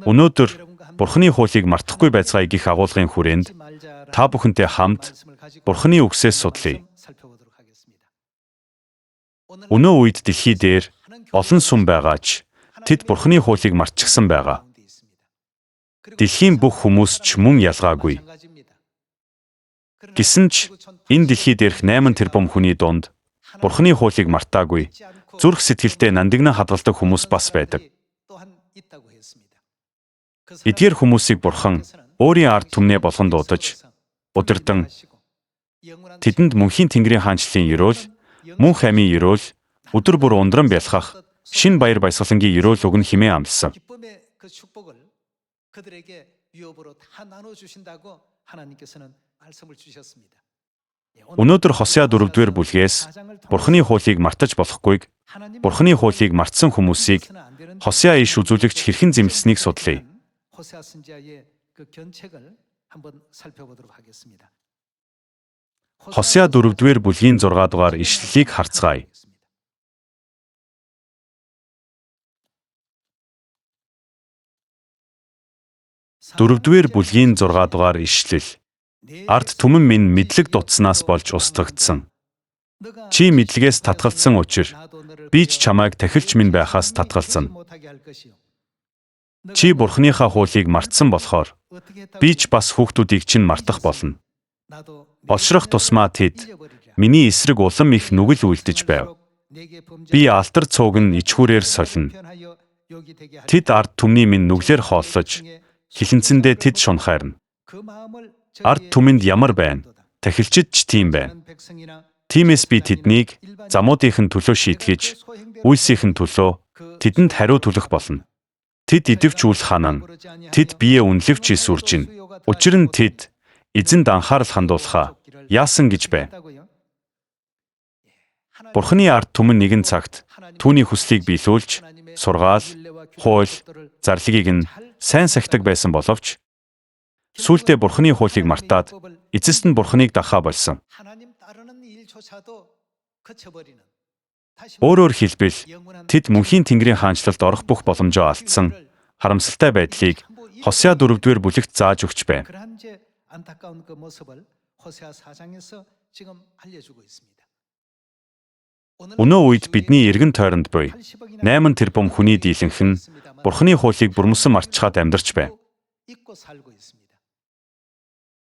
Өнөөдөр Бурхны хуулийг мартахгүй байцгаая гэх агуулгын хүрээнд та бүхэнтэй хамт Бурхны үгсээс судлая. Өнөө үед дэлхий дээр олон сүм байгаач тэд Бурхны хуулийг мартчихсан байгаа. Дэлхийн бүх хүмүүс ч мөн ялгаагүй. Гэсэн ч энэ дэлхий дээрх 8 тэрбум хүний дунд Бурхны хуулийг мартаагүй, зүрх сэтгэлдээ нандинаа хадгалдаг хүмүүс бас байдаг. Эдгээр хүмүүсийг Бурхан өөрийн ард түмнээ болгон дуудаж, удирдан тэдэнд мөнхийн Тэнгэрийн хаанчлалын ерөөл, мөн хамийн ерөөл, өдөр бүр ундран бялхах, шин баяр баясгалангийн ерөөл өгнө хэмээн амласан. Өнөөдөр Хосеа 4-р бүлгээс Бурхны хуулийг мартаж болохгүйг, Бурхны хуулийг мартсан хүмүүсийг Хосеа иш үзүүлэгч хэрхэн зэмлсэнийг судлая. Хосеа 4-р бүлгийн 6 дугаар ишлэлийг харцгаая. Дөрөвдүгээр бүлгийн 6 дугаар ишлэл. Ард түмэн минь мэдлэг дутснаас болж устгагдсан. Чи мэдлэгээс татгалцсан учир би ч чамайг тахилч минь байхаас татгалзана. Чи Бурхныхаа хуулийг мартсан болохоор би ч бас хүүхдүүдийг чинь мартах болно. Олшрох тусмаа тэд миний эсрэг улам их нүгэл үлдэж байв. Би алтар цууг нь ичхүүрээр солино. Тэд ард түмний минь нүглээр хооллож, хилэнцэндээ тэд шунхаарна. Ард түмэнд ямар байна? Тахилчид ч тийм байна. Тиймээс би тэднийг замуудынхын төлөө шийтгэж, үйлсийнхэн төлөө тэдэнд хариу төлөх болно. Тэд идэвч үл ханан, тэд биеэ үнэлвч сүржин. Учир нь тэд эзэнд анхаарал хандуулахаа яасан гэж байна. Бурхны ард түмэн нэгэн цагт түүний хүслийг биелүүлж, сургаал, хууль, зарлагыг нь сайн сахидаг байсан боловч сүүлдээ Бурхны хуулийг мартаад эцэст нь Бурхныг дахаа болсон. Өөрөөр хэлбэл тэд мөнхийн Тэнгэрийн хаанчлалд орох бүх боломжоо алдсан харамсалтай байдлыг Хосеа 4-р бүлэгт зааж өгч байна. Өнөө үед бидний эргэн тойронд буй 8 тэрбум хүний дийлэнх нь Бурхны хуулийг бүрмөсөн мартчихад амьдарч байна.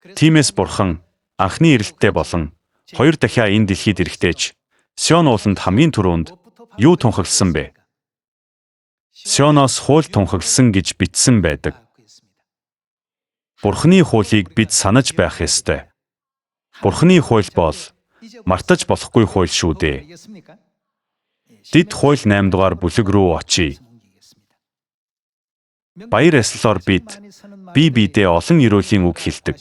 Тиймээс Бурхан анхны ирэлттэй болон хоёр дахиа энэ дэлхийд ирэхтэйч Сион ууланд хамгийн түрүүнд юу тунхагласан бэ? Сионоос хууль тунхагласан гэж бичсэн байдаг. Бурхны хуулийг бид санаж байх ёстой. Бурхны хууль бол мартаж болохгүй хууль шүү дээ. Дид хууль 8 дугаар бүлэг рүү очие. Баяр ёслолоор бид бие биедээ олон ерөөлийн үг хэлдэг.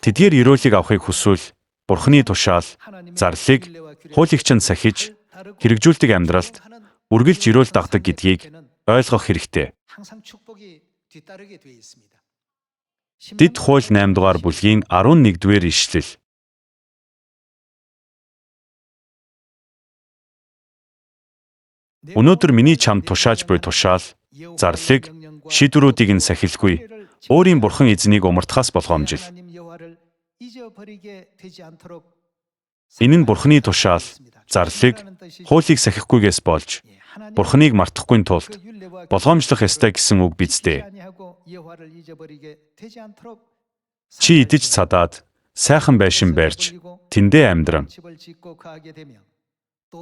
Тэдгээр ерөөлийг авахыг хүсвэл Бурхны тушаал, зарлиг, хуулигчин сахиж, хэрэгжүүлдэг амьдралд үргэлж ерөөл дагдаг гэдгийг ойлгох хэрэгтэй. Дид хууль 8 дугаар бүлгийн 11-р ишлэл. Өнөөдөр миний чамд тушааж буй тушаал, зарлиг, шийдвэрүүдийг нь сахилгүй, өөрийн Бурхан эзнийг умартахаас болгоомжил. Энэ нь Бурхны тушаал, зарлиг, хуулийг сахихгүйгээс болж, Бурхныг мартахгүй тулд болгоомжлох ёстой гэсэн үг биз дээ. Чи идэж цадаад, сайхан байшин барьж, тэндээ амьдран.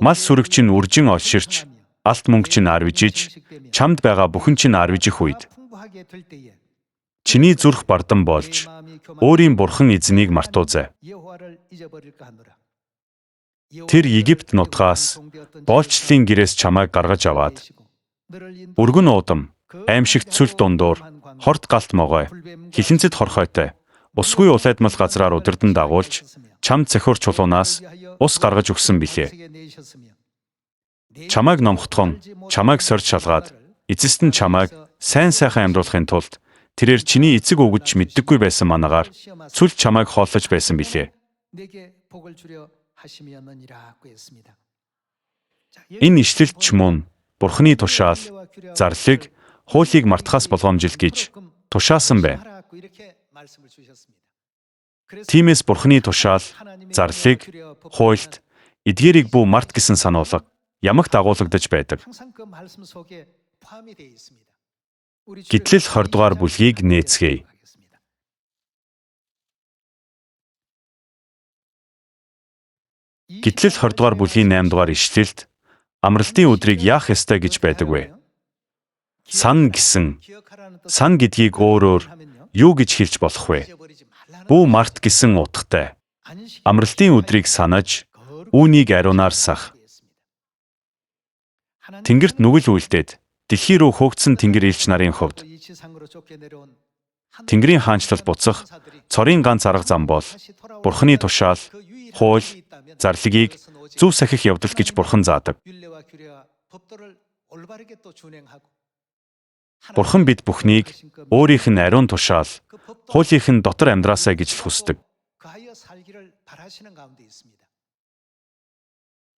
Мал сүрэг чинь үржин олширч, алт мөнгө чинь арвижиж, чамд байгаа бүхэн чинь арвижих үед. Чиний зүрх бардан болж, өөрийн Бурхан эзнийг мартуузай. Тэр Египт нутгаас боолчлын гэрээс чамайг гаргаж аваад, өргөн уудам, аимшигт цүл дундуур, хорт галт могой, хилэнцэд хорхойтой, усгүй улайдмал газраар удирдан дагуулж, чамд цахиур чулуунаас ус гаргаж өгсөн билээ. Чамайг номхотхон, чамайг сорж шалгаад, эцэст нь чамайг сайн сайхан амьдруулахын тулд тэрээр чиний эцэг өвгөж мэддэггүй байсан манагаар цүл чамайг хооллож байсан билээ. Энэ ишлэлт ч мөн Бурхны тушаал, зарлиг, хуулийг мартахаас болгоомжил гэж тушаасан байна. Тиймээс Бурхны тушаал, зарлиг, хуульд эдгээрийг бүү март гэсэн сануулга ямагт агуулгадж байдаг. Гитлэл 20 дугаар бүлгийг нээцгээе. Гитлэл 20 дугаар бүлгийн 8 дугаар ишлэлд амралтын өдрийг яах ёстой гэж байдаг вэ? Сан гэсэн. Сан гэдгийг өөрөөр юу гэж хэлж болох вэ? Бүү март гэсэн утгатай. Амралтын өдрийг санаж, үүнийг ариунаар сах. Тэнгэрт нүгэл үйлдээд дэлхий рүү хөөгдсөн тэнгэр элч нарын хувьд Тэнгэрийн хаанчлал буцах цорын ганц арга зам бол Бурхны тушаал, хууль, зарлигийг зөв сахих явдал гэж Бурхан заадаг. Бурхан бид бүхнийг өөрийнх нь ариун тушаал, хуулийнх нь дотор амьдраасаа гэж л хүсдэг.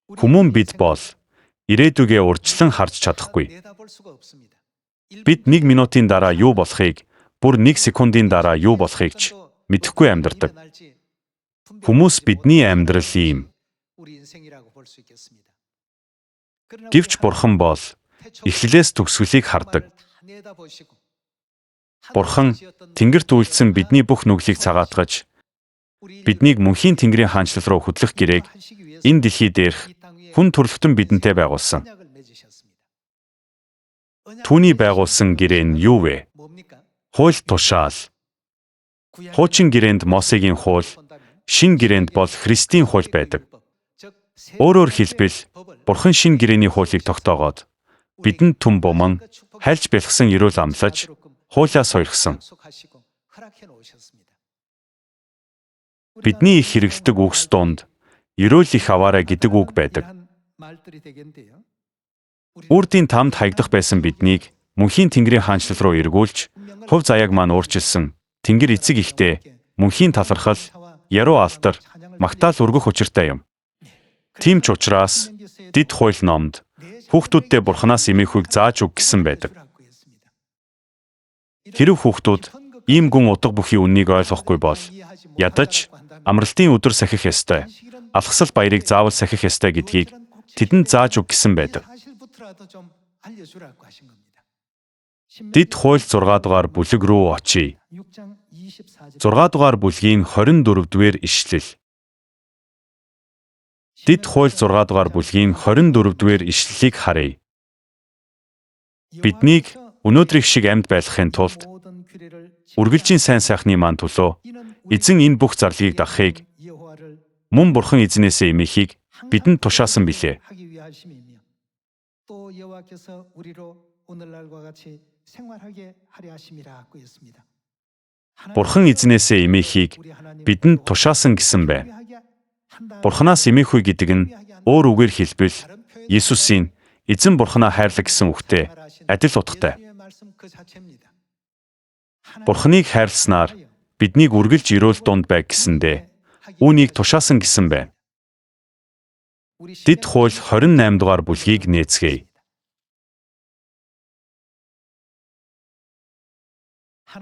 Хүмүүн бид бол ирээдүгээ урьдчилан харж чадахгүй. Бид 1 минутын дараа юу болохыг, бүр 1 секундын дараа юу болохыг ч мэдэхгүй амьдардаг. Хүмүүс бидний амьдрал ийм. Гэвч Бурхан бол эхлэлээс төгсгөлийг хардаг. Бурхан тэнгэрт үйлдсэн бидний бүх нүглийг цагаатгаж, биднийг мөнхийн Тэнгэрийн хаанчлал руу хөтлөх гэрээг энэ дэлхий дээрх хүн төрлөختөн бидэнтэй байгуулсан. Түүний байгуулсан гэрээ нь юу вэ? Хууль тушаал. Хуучин гэрээнд Мосегийн хууль, шинэ гэрээнд бол Христийн хууль байдаг. Өөрөөр хэлбэл, Бурхан шинэ гэрээний хуулийг тогтоогоод бидэнд түн буман, хайлж бэлгсэн эрүүл амлаж, хуулиа сойрхсон. Бидний их хэрэглэдэг үгс донд эрүүл их аваарай гэдэг үг байдаг. Үрдийн тамд хаягдах байсан биднийг мөнхийн Тэнгэрийн хаанчлал руу эргүүлж, хувь заяаг маань өөрчилсөн Тэнгэр эцэг ихтэй мөнхийн талархал, яруу алтар, магтаал өргөх учиртай юм. Тийм ч учраас дэд хууль номд хүүхдүүддээ Бурханаас эмээхүйг зааж өг гэсэн байдаг. Хэрв хүүхдүүд ийм гүн утга бүхий үннийг ойлгохгүй бол ядаж амралтын өдөр сахих ёстой, алхасал баярыг заавал сахих ёстой гэдгийг тэдэнд зааж өг гэсэн байдаг. Дэд хууль 6 дугаар бүлэг рүү очие. 6 дугаар бүлгийн 24-р ишлэл. Дэд хууль 6 дугаар бүлгийн 24-р ишлэлийг харъя. Биднийг өнөөдрийг шиг амьд байлгахын тулд үргэлжийн сайн сайхны маань төлөө эзэн энэ бүх зарлигийг дагахыг, мөн Бурхан эзнээсээ эмээхийг бидэнд тушаасан билээ. Бурхан эзнээсээ эмээхийг бидэнд тушаасан гэсэн байна. Бурханаас эмээхүй гэдэг нь өөр үгээр хэлбэл Есүсийн эзэн Бурханаа хайрлаг гэсэн үгтэй адил утгатай. Бурханыг хайрласнаар биднийг үргэлж эрүүл дунд байг гэсэндээ үүнийг тушаасан гэсэн байна. Дэд хууль 28 дугаар бүлгийг нээцгээе.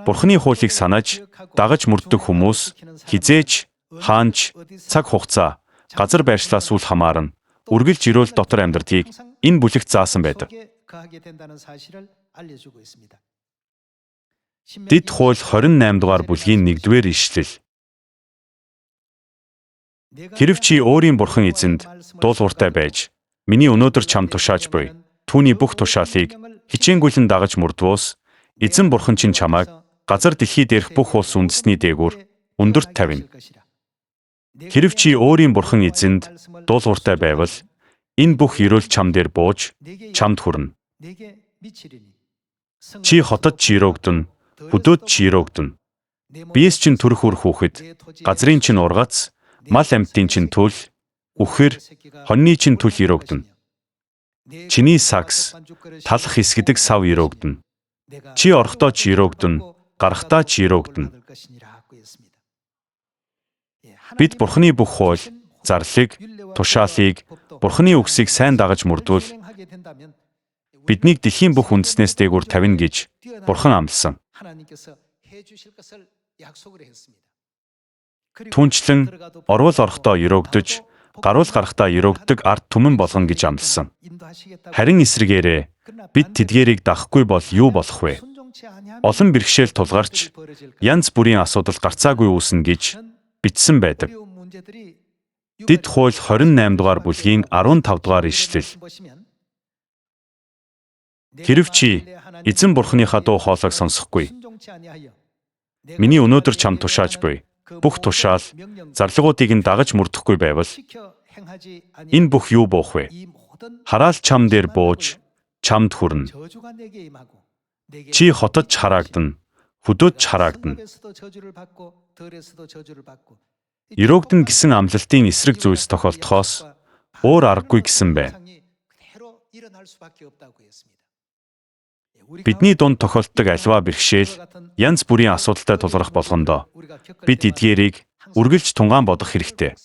Бурханы хуулийг санаж, дагаж мөрддөг хүмүүс хизээч, хаанч, цаг хугацаа, газар байршлаас үл хамааран үргэлж эрүүл дотор амьдрдгийг энэ бүлэгт заасан байдаг. Дэд хууль 28 дугаар бүлгийн 1-р ишлэл. Хэрв чи өөрийн Бурхан эзэнд дуулууртай байж, миний өнөөдөр чамд тушааж буй, түүний бүх тушаалыг хичээнгүйлэн дагаж мөрдвөөс, эзэн Бурхан чинь чамайг газар дэлхий дээрх бүх улс үндэсний дээгүүр өндөрт тавина. Хэрв чи өөрийн Бурхан эзэнд дуулууртай байвал, энэ бүх эрүүл чам дээр бууж, чамд хүрнэ. Чи хотод чирөөгдөн, хөдөөд чирөөгдөн. Биес чинь төрөх үр хүүхэд, газрын чинь ургац, мал амьтдын чинь түл, үхэр, хоньны чинь түл ирөөгдөн. Чиний сагс, талах хэсгэдэг сав ирөөгдөн. Чи орохдоо ч ирөөгдөн, гарахдаа ч ирөөгдөн. Бид Бурханы бүх хууль, зарлиг, тушаалыг, Бурханы үгсийг сайн дагаж мөрдвөл биднийг дэлхийн бүх үндэснээс дээгүүр тавина гэж Бурхан амласан. Түүнчлэн орвол орохдоо өрөөгдөж, гаруул гарахдаа өрөөгдөг ард түмэн болгон гэж амласан. Харин эсрэгээрээ бид тэдгээрийг дагахгүй бол юу болох вэ? Олон бэрхшээл тулгарч, янз бүрийн асуудал гарцаагүй үүснэ гэж бичсэн байдаг. Дэд хууль 28 дугаар бүлгийн 15 дугаар ишлэл. Хэрв чи эзэн Бурханыхаа дуу хоолойг сонсохгүй, миний өнөөдөр чамд тушааж буй бүх тушаал, зарлигуудыг нь дагаж мөрдөхгүй байвал энэ бүх юу буух вэ? Хараал чам дээр бууж, чамд хүрнэ. Чи хотод ч хараагдана, хөдөөд ч хараагдана. Өрөөгдөн гэсэн амлалтын эсрэг зүйлс тохиолдохоос өөр аргагүй гэсэн байна. Бидний дунд тохиолддог аливаа бэрхшээл, янз бүрийн асуудалтай тулгарх болгондоо бид эдгээрийг үргэлж тунгаан бодох хэрэгтэй.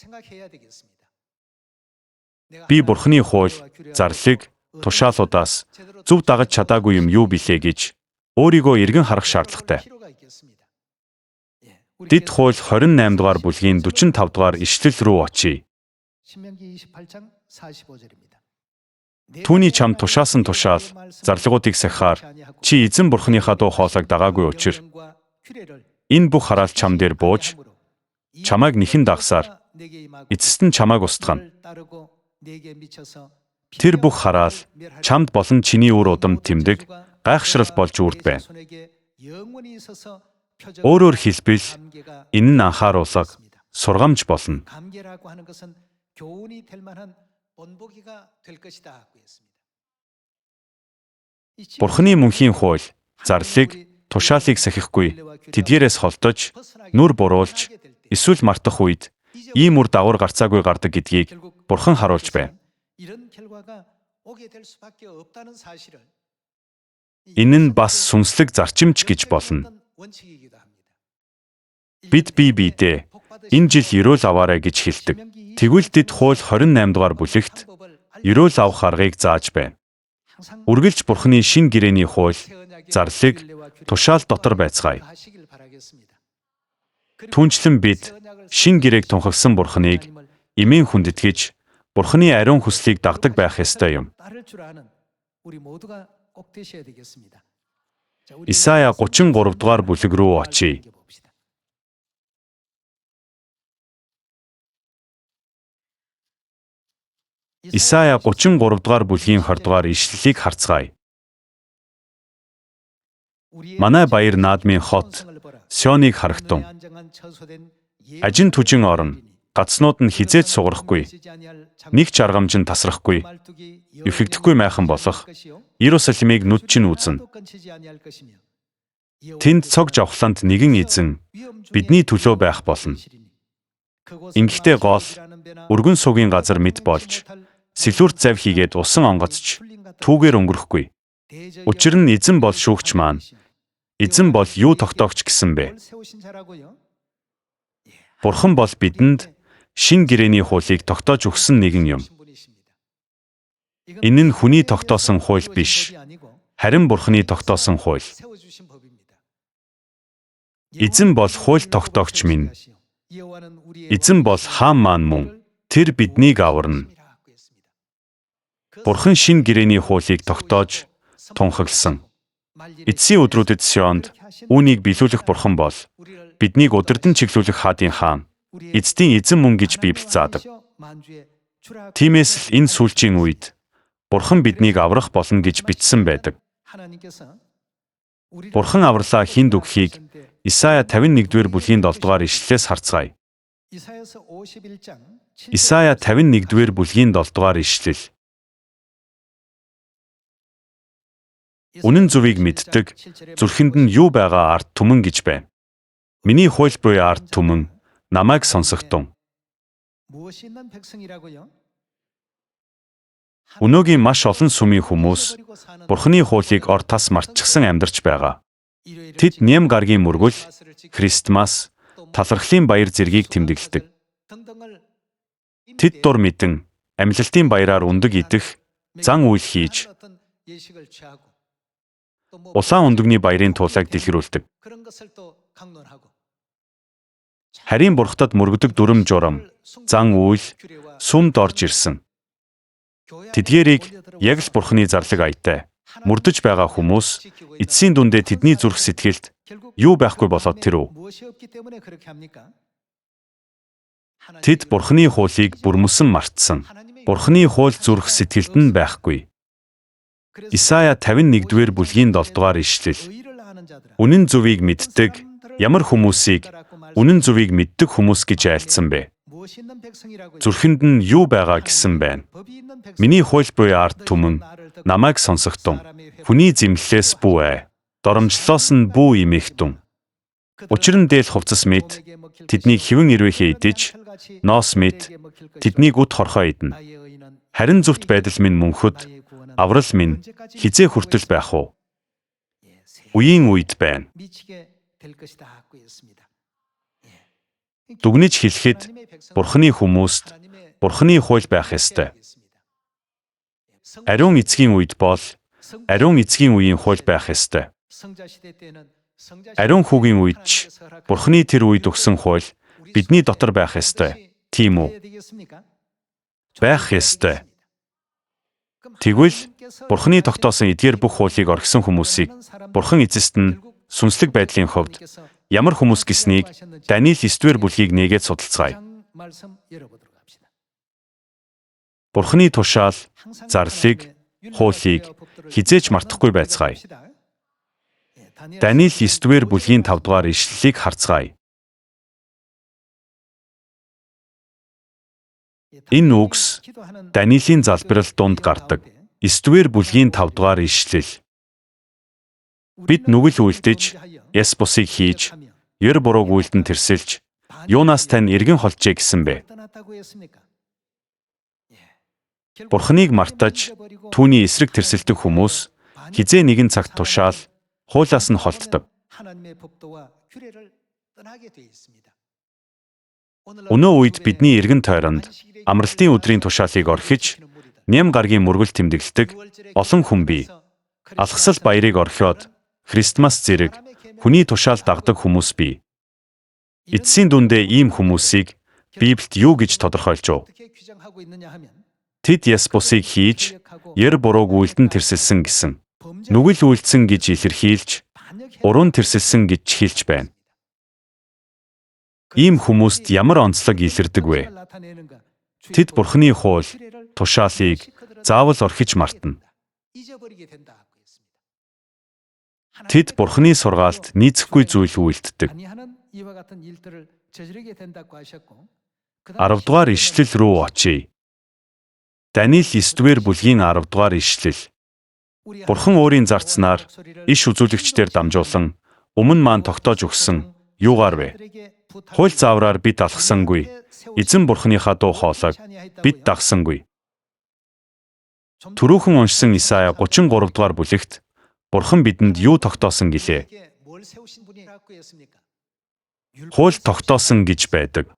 Би Бурханы хууль, зарлиг, тушаалуудаас зөв дагаж чадаагүй юм юу билээ гэж өөрийгөө эргэн харах шаардлагатай. Дэд хууль 28 дугаар бүлгийн 45 дугаар ишлэл рүү очие. Түүний чамд тушаасан тушаал, зарлигуудыг сахихаар чи эзэн Бурханыхаа дуу хоолойг дагаагүй учир энэ бүх хараал чам дээр бууж, чамайг нэхэн дагсаар эцэст нь чамайг устгана. Тэр бүх хараал чамд болон чиний үр удамд тэмдэг гайхшрал болж үрд байна. Өөрөөр хэлбэл энэ нь анхааруулга, сургамж болно. Бурханы мөнхийн хууль, зарлиг, тушаалыг сахихгүй, тэдгээрээс холдож, нүр буруулж, эсвэл мартах үед ийм үр дагавар гарцаагүй гардаг гэдгийг Бурхан харуулж байна. Энэ нь бас сүнслэг зарчимч гэж болно. Бид бие биедээ энэ жил ерөөл аваарай гэж хэлдэг. Тэгвэл дэд хууль 28 дугаар бүлэгт ерөөл авах аргыг зааж байна. Үргэлж Бурханы шин гэрээний хууль, зарлиг, тушаал дотор байцгаая. Түүнчлэн бид шин гэрээг тунхагсан Бурханыг эмээн хүндэтгэж, Бурханы ариун хүслийг дагдаг байх ёстой юм. Исая 33 дугаар бүлэг рүү очие. Исая 33 дугаар бүлгийн 20 дугаар ишлэлийг харцгаая. Манай баяр наадмын хот Сионыг харагтун. Ажин түжин орно. Гацнууд нь хизээд сугарахгүй. Нэг ч аргамж нь тасрахгүй. Эвхэгдэхгүй майхан болох Иерусалимыг нүд чинь үзнэ. Тэнд цог жавхланд нэгэн эзэн бидний төлөө байх болно. Ингэхдээ гол өргөн сугийн газар мэд болж сэлүүрт зав хийгээд усан онгоцч түүгээр өнгөрөхгүй. Учир нь эзэн бол шүүгч маань. Эзэн бол юу тогтоогч гэсэн бэ? Бурхан бол бидэнд шин гэрээний хуулийг тогтоож өгсөн нэгэн юм. Энэ нь хүний тогтоосон хууль биш, харин Бурханы тогтоосон хууль. Эзэн бол хууль тогтоогч минь. Эзэн бол хаан маань мөн. Тэр биднийг аварна. Бурхан шин гэрээний хуулийг тогтоож, тунхагласан. Эцсийн өдрүүдэд Сионд үүнийг биелүүлэх Бурхан бол биднийг удирдан чиглүүлэх хаадын хаан, эцдийн эзэн мөн гэж Библи заадаг. Тиймээс л энэ сүүлчийн үед Бурхан биднийг аврах болно гэж бичсэн байдаг. Бурхан авралаа хинд өгөхийг Исая 51-р бүлгийн 7-р ишлэлээс харцгаая. Исая 51-р бүлгийн 7-р ишлэл. Үнэн зөвийг мэддэг, зүрхэнд нь юу байгаа ард түмэн гэж байна. Миний хууль буй ард түмэн намайг сонсогтун. Өнөөгийн маш олон сүмийн хүмүүс Бурханы хуулийг ор тас мартчихсан амьдарч байгаа. Тэд нэм гаргийн мөргөл, Христмас, талархлын баяр зэргийг тэмдэглэдэг. Тэд дур мэдэн, амьлалтын баяраар өндөг идэх, зан үйл хийж, Улаан өндөгний баярын туулайг дэлгэрүүлдэг. Харийн бурхтад мөргөдөг дүрм журам, зан үйл, сүмд орж ирсэн. Тэдгээрийг яг л бурхны зарлаг аятай мөрдөж байгаа хүмүүс эцсийн дүндээ тэдний зүрх сэтгэлд юу байхгүй болоод тэр үү? Тэд бурхны хуулийг бүрмөсөн мартсан. Бурхны хууль зүрх сэтгэлд нь байхгүй. Исая 51-р бүлгийн 7-р ишлэл. Үнэн зөвийг мэддэг ямар хүмүүсийг үнэн зөвийг мэддэг хүмүүс гэж айлцсан бэ? Зүрхэнд нь юу байгаа гэсэн байна? Миний хууль буй ард түмэн намайг сонсохтун. Хүний зэмлэлээс бүү ай. Доромжлоос нь бүү имэхтун. Учир нь дээл хувцас мэд тэднийг хэвэн ирвэхээ идэж, ноос мэд тэднийг үд хорхоо иднэ. Харин зөвхт байдал минь мөнхөд, аврал минь хизээ хүртэл байх уу? Үеийн үед байна. Дүгнэж хэлэхэд бурхны хүмүүст бурхны хууль байх ёстой. Ариун эцгийн үед бол ариун эцгийн үеийн хууль байх ёстой. Ариун хүүгийн үед ч бурхны тэр үед өгсөн хууль бидний дотор байх ёстой. Тийм үү? Байх ёстой. Тэгвэл бурхны тогтоосон эдгээр бүх хуулийг орхисон хүмүүсийг бурхан эцэст нь сүнслэг байдлын хувьд ямар хүмүүс гэснийг Даниил 9-р бүлгийг нээгээд судалцгаая. Бурхны тушаал, зарлыг, хуулийг хизээж мартахгүй байцгаая. Даниил 9-р бүлгийн 5-р ишлэлийг харцгаая. Энэ үгс Даниилийн залбирал дунд гардаг. 9-р бүлгийн 5-р ишлэл. Бид нүгэл үлдэж, яс бусыг хийж, ёр бурууг үйлдэн тэрсэлж, юунаас тань эргэн холжээ гэсэн бэ? Бурхныг мартаж, түүний эсрэг тэрсэлдэг хүмүүс хизээ нэгэн цагт тушаал, хуулиас нь холддог. Өнөө үед бидний эргэн тойронд амралтын өдрийн тушаалыг орхиж, ням гаргийн мөргөл тэмдэглэдэг олон хүн бий. Алхасал баярыг орхиод Христмас зэрэг хүний тушаал дагдаг хүмүүс бий. Эцсийн дүндээ ийм хүмүүсийг Библиэд юу гэж тодорхойлж вэ? Тэд яс бусыг хийж, ёр бурууг үйлдэн тэрсэлсэн гэсэн. Нүгэл үйлдсэн гэж илэрхийлж, уран тэрсэлсэн гэж хэлж байна. Ийм хүмүүст ямар онцлог илэрдэг вэ? Тэд бурхны хууль, тушаалыг заавал орхиж мартна. Тэд бурхны сургаалт нийцэхгүй зүйл үйлддэг. 10-р ишлэл рүү очие. Даниил 9-р бүлгийн 10-р ишлэл. Бурхан өөрийн зарцнаар иш үзүүлэгчдээр дамжуулан өмнө маань тогтоож өгсөн юугаар вэ? Хууль заавраар бид алхсангүй. Эзэн бурхныхаа дуу хоолойг бид дагсангүй. Түрүүхэн уншсан Исая 33-р бүлэгт Бурхан бидэнд юу тогтоосон гэлээ? Хууль тогтоосон гэж байдаг.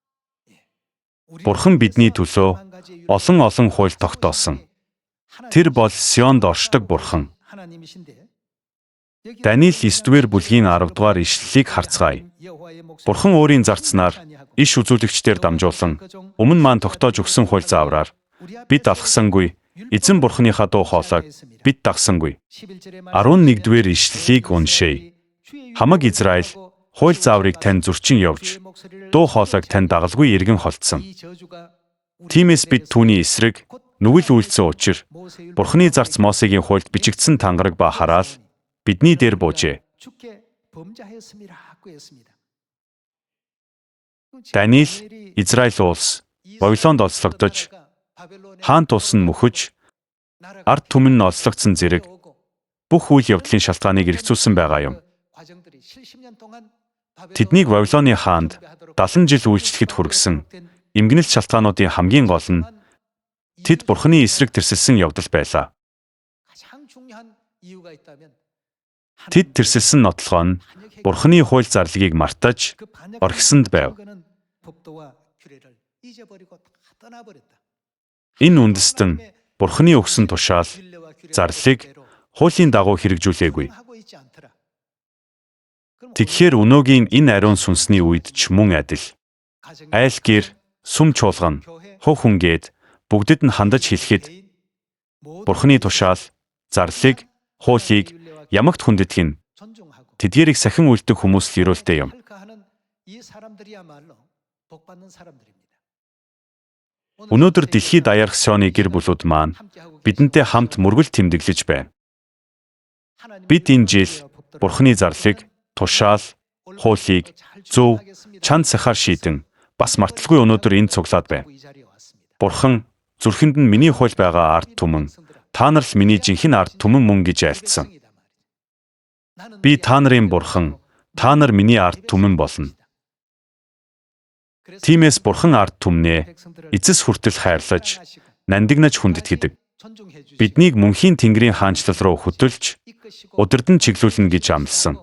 Бурхан бидний төлөө олон хууль тогтоосон. Тэр бол Сионд оршдог Бурхан. Даниил 9-р бүлгийн 10-р ишлэлийг харцгаая. Бурхан өөрийн зарцнаар иш үзүүлэгчдээр дамжуулан өмнө маань тогтоож өгсөн хууль заавраар бид алхсангүй. Эзэн бурхныхаа дуу хоолойг бид дагсангүй. 11-р ишлэлийг уншъя. Хамаг Израиль хууль зааврыг тань зөрчин явж, дуу хоолойг тань дагалгүй эргэн холдсон. Тиймээс бид түүний эсрэг нүгэл үйлдсэн учир Бурхны зарц Мосегийн хуульд бичигдсэн тангараг ба хараал бидний дээр буужээ. Даниил Израиль улс Вавилонд олзлогдож, хаант улс нь мөхөж, ард түмэн нь олзлогдсон зэрэг бүх үйл явдлын шалтгааныг эргцүүлсэн байгаа юм. Тэднийг Вавилоны хаанд 70 жил үйлчлэхэд хүргэсэн эмгэнэлт шалтгаануудын хамгийн гол нь тэд Бурхны эсрэг тэрсэлсэн явдал байлаа. Тэд тэрсэлсэн нотлохоо нь Бурхны хууль зарлагыг мартаж орхисонд байв. Энэ үндэстэн Бурхны өгсөн тушаал, зарлиг, хуулийн дагуу хэрэгжүүлээгүй. Тэгэхээр өнөөгийн энэ ариун сүнсний үед ч мөн адил. Айл гэр, сүм чуулган, хувь хүнгээд бүгдэд нь хандаж хэлэхэд Бурхны тушаал, зарлиг, хуулийг ямагт хүндэтгэх нь тэдгээрийг сахин үлдэх хүмүүс л ирүүлтэй юм. Өнөөдөр дэлхийд даярх Сионы гэр бүлүүд маань бидэнтэй хамт мөргөл тэмдэглэж байна. Бид энэ жил Бурхны зарлиг, тушаал, хуулийг зөв, чанд сахаар шийдэн бас марталгүй өнөөдөр энд цуглаад байна. Бурхан зүрхэнд нь миний хууль байгаа ард түмэн, та нар л миний жинхэнэ ард түмэн мөн гэж айлтсан. Би та нарын Бурхан, та нар миний ард түмэн болно. Тиймээс Бурхан ард түмнээ эцэс хүртэл хайрлаж, нандинаж хүндэтгдэг. Биднийг мөнхийн Тэнгэрийн хаанчлал руу хөтөлж, удирдан чиглүүлнэ гэж амласан.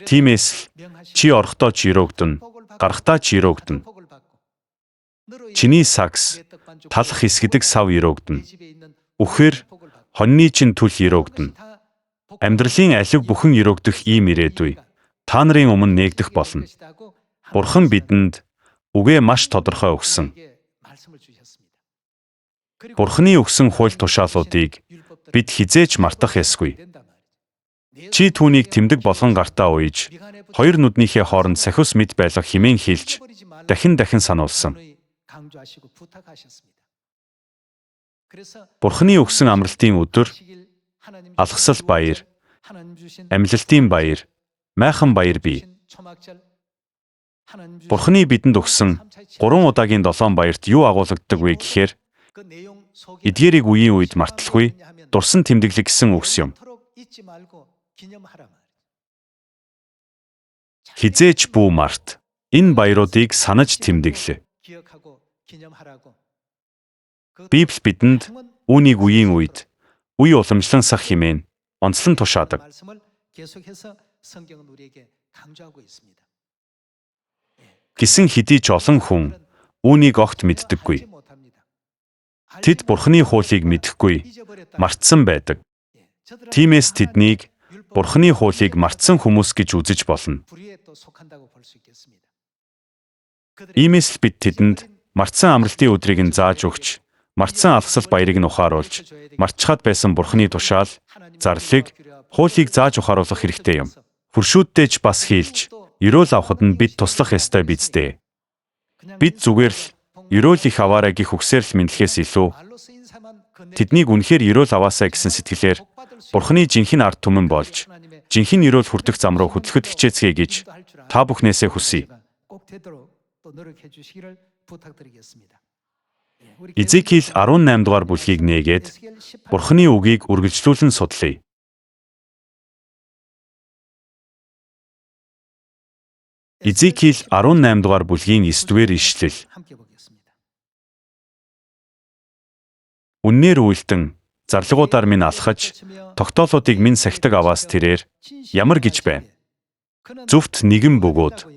Тиймээс л чи орохдоо ч өрөөгдөн, гарахдаа ч өрөөгдөн. Чиний сагс, талах хэсгэдэг сав өрөөгдөн. Үхээр хоньны чин түл өрөөгдөн. Амьдралын алив бүхэн өрөөгдөх ийм ирээдүй та нарын өмнө нээгдэх болно. Бурхан бидэнд үгээ маш тодорхой өгсөн. Бурханы өгсөн хууль тушаалуудыг бид хизээж мартах ёсгүй. Чи түүнийг тэмдэг болгон гартаа уйж, хоёр нүднийхээ хооронд сахиус мэд байлгах хэмээн хэлж, дахин сануулсан. Бурханы өгсөн амралтын өдөр, алгасал баяр, амлалтын баяр, майхан баяр бий. Бурханы бидэнд өгсөн 3 удаагийн 7 баярт юу агуулгаддаг вэ гэхээр, эдгээрийг үеийн үед марталгүй, дурсан тэмдэглэг гэсэн үгс юм. Хизээч бүү март. Энэ баяруудыг санаж тэмдэглэ. Библи бидэнд үүнийг үеийн үед, үе уламжлан сах хэмээн онцлон тушаадаг. Гэсэн хэдий ч олон хүн үүнийг огт мэддэггүй. Тэд Бурханы хуулийг мэдэхгүй, мартсан байдаг. Тиймээс тэднийг Бурханы хуулийг мартсан хүмүүс гэж үзэж болно. Иймээс л бид тэдэнд мартсан амралтын өдрийг нь зааж өгч, мартсан алгасал баярыг нь ухааруулж, мартчихад байсан Бурханы тушаал, зарлиг, хуулийг зааж ухааруулах хэрэгтэй юм. Хуршүүдтэй ч бас хийлж, ерөөл авахд нь бид туслах ёстой биз дээ. Бид зүгээр л ерөөл их аваарай гэх үгсээр л мэдлэхээс илүү тэднийг үнэхээр ерөөл аваасаа гэсэн сэтгэлээр Бурханы жинхэнэ ард түмэн болж, жинхэнэ ерөөл хүртэх зам руу хөтлөхөд хичээцгээе гэж та бүхнээсээ хүсье. Изекиэл 18 дугаар бүлгийг нээгээд Бурханы үгийг үргэлжлүүлэн судлая. Изекиэл 18 дугаар бүлгийн 9-р ишлэл. Үннээр үйлдэн зарлагуудаар минь алхаж, тогтоолуудыг минь сахидаг аваас тэрээр ямар гэж байна? Зөвхт нэгэн бөгөөд.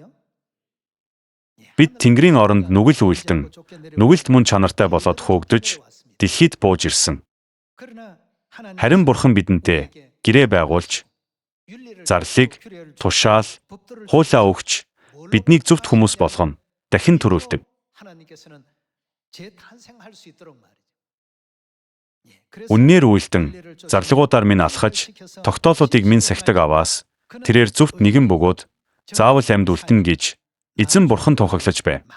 Бид Тэнгэрийн оронд нүгэл үйлдэн, нүгэлт мөн чанартай болоод хөөгдөж, дэлхийд бууж ирсэн. Харин Бурхан бидэнтэй гэрээ байгуулж, зарлиг, тушаал, хуулаа өгч, биднийг зөвхт хүмүүс болгоно, дахин төрүүлдэг. Үннээр үйлдэн, зарлагуудаар минь алхаж, тогтоолуудыг минь сахидаг аваас, тэрээр зөвхт нэгэн бөгөөд, заавал амьд үлдэнэ гэж эзэн Бурхан тунхаглаж байна.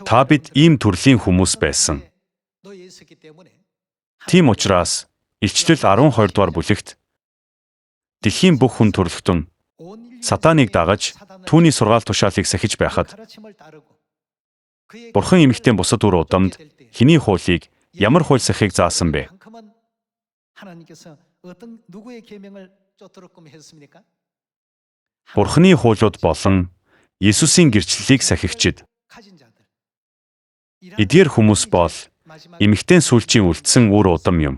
Та бид ийм төрлийн хүмүүс байсан. Тийм учраас, Илчлэл 12 дугаар бүлэгт дэлхийн бүх хүн төрлөختөн Сатаныг дагаж, түүний сургаал тушаалыг сахиж байхад, Бурхан эмэгтэй бусад үр удамд хэний хуулийг, ямар хууль сахийг заасан бэ? Бурханы хуулиуд болон Есүсийн гэрчлэлийг сахигчид. Эдгээр хүмүүс бол эмэгтэй сүүлчийн үлдсэн үр удам юм.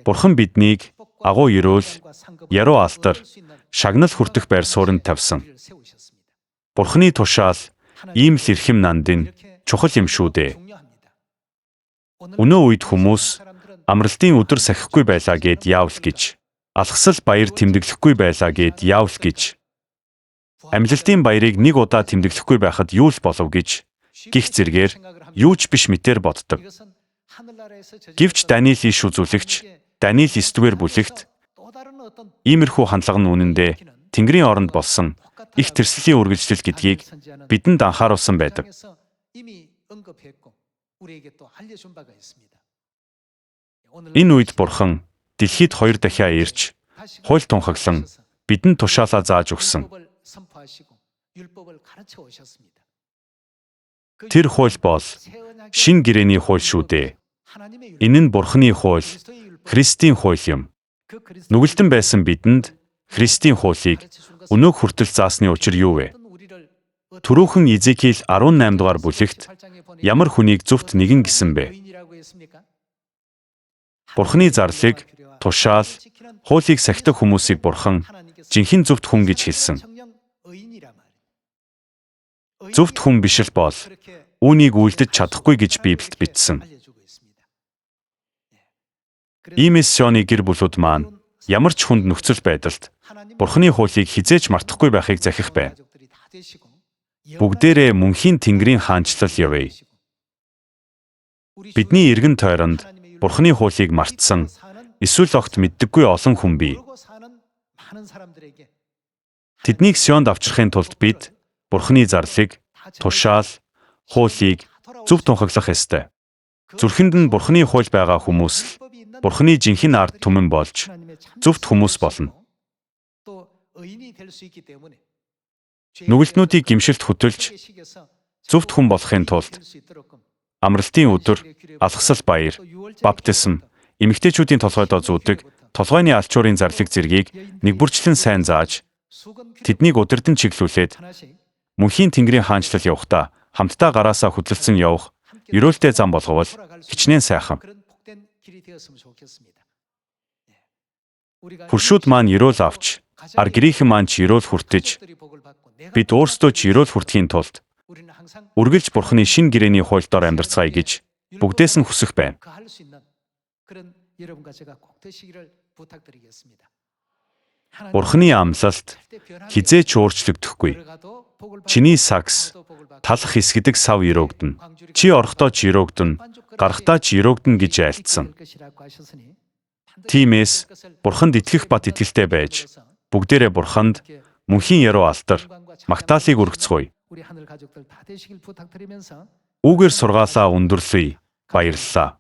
Бурхан биднийг агуу ерөөл, яруу алдар, шагнал хүртэх байр суурьнд тавьсан. Бурханы тушаал ийм л эрхэм нандин чухал юм шүү дээ. Өнөө үед хүмүүс амралтын өдөр сахихгүй байлаа гэд яавал гэж, алхасал баяр тэмдэглэхгүй байлаа гэд яавал гэж, амлалтын баярыг нэг удаа тэмдэглэхгүй байхад юу л болов гэж гих зэргээр юу ч биш мэтээр боддог. Гэвч Даниэл иш үзүүлэгч Даниэл 9-р бүлэгт иймэрхүү хандлага нь үнэндээ Тэнгэрийн оронд болсон их тэрслэлийн үргэлжлэл гэдгийг бидэнд анхааруулсан байдаг. Энэ үед Бурхан дэлхийд 2 дахиа ирж, хууль тунхаглан бидэнд тушаалаа зааж өгсөн. Тэр хууль бол шинэ гэрээний хууль шүү дээ. Энэ нь Бурханы хууль, Христийн хууль юм. Нүгэлтэн байсан бидэнд Христийн хуулийг өнөөг хүртэл заасны учир юу вэ? Түрүүхэн Изекиэл 18 дугаар бүлэгт ямар хүнийг зөвхт нэгэн гэсэн бэ? Бурханы зарлыг, тушаал, хуулийг сахидаг хүмүүсийг Бурхан жинхэнэ зөвхт хүн гэж хэлсэн. Зөвхт хүн биш л бол үүнийг үлдэж чадахгүй гэж Библиэд бичсэн. Иймээс Сионы гэр бүлүүд маань ямар ч хүнд нөхцөл байдалд Бурханы хуулийг хизээч мартахгүй байхыг захих бай. Бүгдээрээ мөнхийн Тэнгэрийн хаанчлал явъя. Бидний эргэн тойронд Бурханы хуулийг мартсан, эсвэл огт мэддэггүй олон хүн бий. Тэднийг Сионд авчрахын тулд бид Бурханы зарлыг, тушаал, хуулийг зөв тунхаглах ёстой. Зүрхэнд нь Бурханы хууль байгаа хүмүүс л Бурханы жинхэнэ ард түмэн болж зөвхт хүмүүс болно. Нүгэлтнүүдийг гимшилт хөтөлж зөвхт хүн болохын тулд амралтын өдөр, алхасал баяр, баптисм, эмэгтэйчүүдийн толгойдоо зүүдэг толгойн алчуурын зарлиг зэргийг нэгбүрчлэн сайн зааж, тэднийг удирдан чиглүүлээд мөнхийн Тэнгэрийн хаанчлал явахдаа хамтдаа гараасаа хөдлөлцөн явах ерөөлтэй зам болговол хичнээн сайхан. Хуршууд маань ерөөл авч, ар гэрийнхэн маань ч ерөөл хүртэж, бид өөрсдөө ч ерөөл хүртэхийн тулд үргэлж Бурханы шинэ гэрээний хууль дор амьдарцгаая гэж бүгдээс нь хүсэх байна. Бурханы амлалт хизээч өөрчлөгдөхгүй. Чиний сагс, талах хэсгэдэг сав өрөөгдөн. Чи орохдоо ч өрөөгдөн, гарахдаа ч өрөөгдөн гэж айлтсан. Тиймээс Бурханд итгэх бат итгэлтэй байж, бүгдээрээ Бурханд мөнхийн яруу алдар, магтаалыг өргөцгөөе. Үүгээр сургаалаа өндөрлөе, баярлалаа.